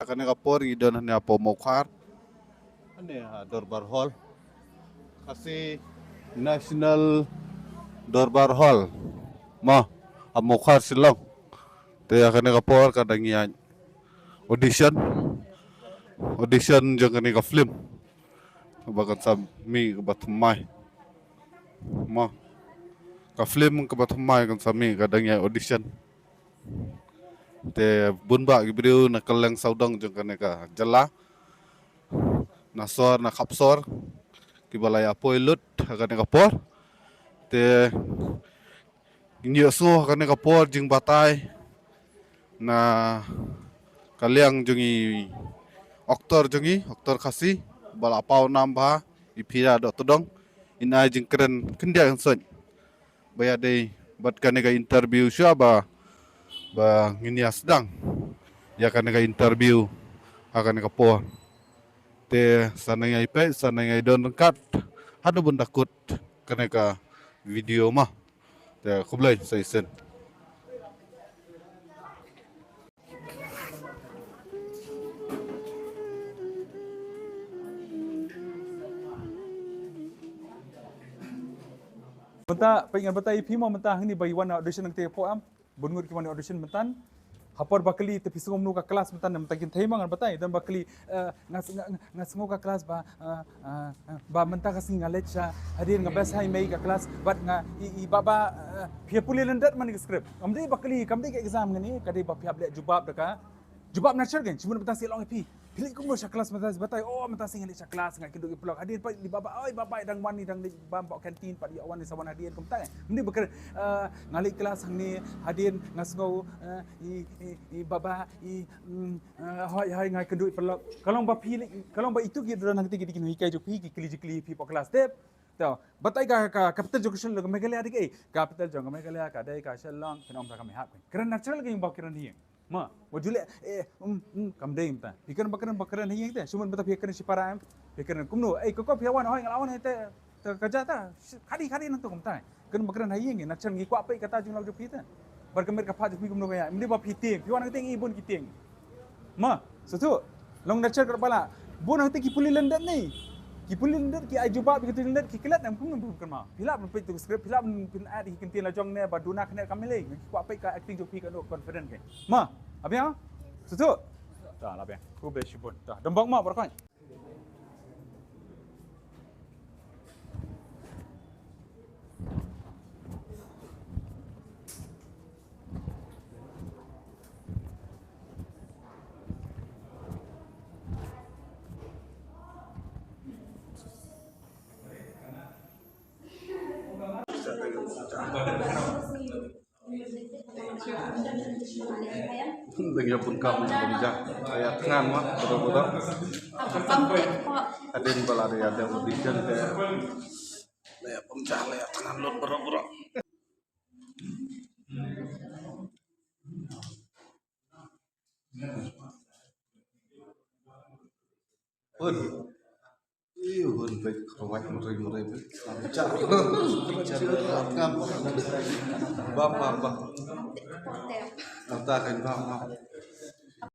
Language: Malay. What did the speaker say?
akan kapor idon hanya pomokar. Ane Dorbar Hall. Kasih National Dorbar Hall. Mah amokar silong. Te akan kapor kadang yan audition jangan ka film. Bagan sa mi kabatumay. Mah ka film kabatumay kan sa mi kadang yan audition. Te bunba gibriu na kaleng saudang jangan ka jala. Nasor na kapsor kibalaya poilut akan kapor. Te inyo akan kapor jing batay na kaliang jungi oktor kasih balapau nambah ipira dot todong ina jing keren kendia yang son bayade bat kanega interview siapa ba nginia sedang ya kanega interview akan kapor te sananya ipe sananya don kat hadu bun takut kanega video mah te kublai saisen. Benta pengen benta IP mau mentah ni bagi wana audition nang tepo am bungur ki wana audition mentan hapor bakali te pisung nu ka kelas mentan mentan kin thai mangan betai dan bakali ngas ngo ka kelas ba mentah kasing knowledge hadir ngabas hai mei ka kelas bat nga i baba phia puli lendat man script amdi bakali kamdi ke exam ngani kadi ba phia ble jubab deka jubab natural gen cuma mentah silong IP pilih kumur sa kelas mentas batai oh mentas singan di sa kelas ngai keduk ipulak hadir pa di baba oi baba dang wani dang di bambak kantin pa di awan di sawan hadir kum tang mesti beker ngali kelas hang ni hadir ngasngau i baba hai ngai keduk ipulak kalau ba pilih kalau ba itu gitu nang tigi dikin hikai jo pi kili pi pa kelas tep tau batai ka capital education lo megalaya dik capital jong megalaya ka dai ka shalong penom ta kami hap keren natural ge ba kiran hi ma wajule kam dei mta ikan bakaran hi te suman bata pikeran si para pikeran kumno koko piawan hoi ngalawan te kerja ta kadi nang tu kumta kan bakaran hi ngi nak chan ngi kwa pai kata jung lau jopi te bar kamer ka pha jopi kumno kaya mndi ba piting piwan te ngi bun kiting ma susu long nak chan bala bun hang te ki puli lendat ni ki puli lendat ki ajuba bi ki lendat ki kelat nam kumno bukan ma pilap pe tu script pilap pin ad hi kintin la jong ne ba duna kene kamele ngi kwa pai ka acting jopi ka no confident ke ma abia susu dah lah bang, aku beli pun dah. Dembang mak berapa? Dengan pengkam bijak kayak tengan mah betul-betul adin balari ada audition kayak layak pemecah layak tengan lot berat-berat pun hun baik rawat murai pecah tengan bapa katakan bapa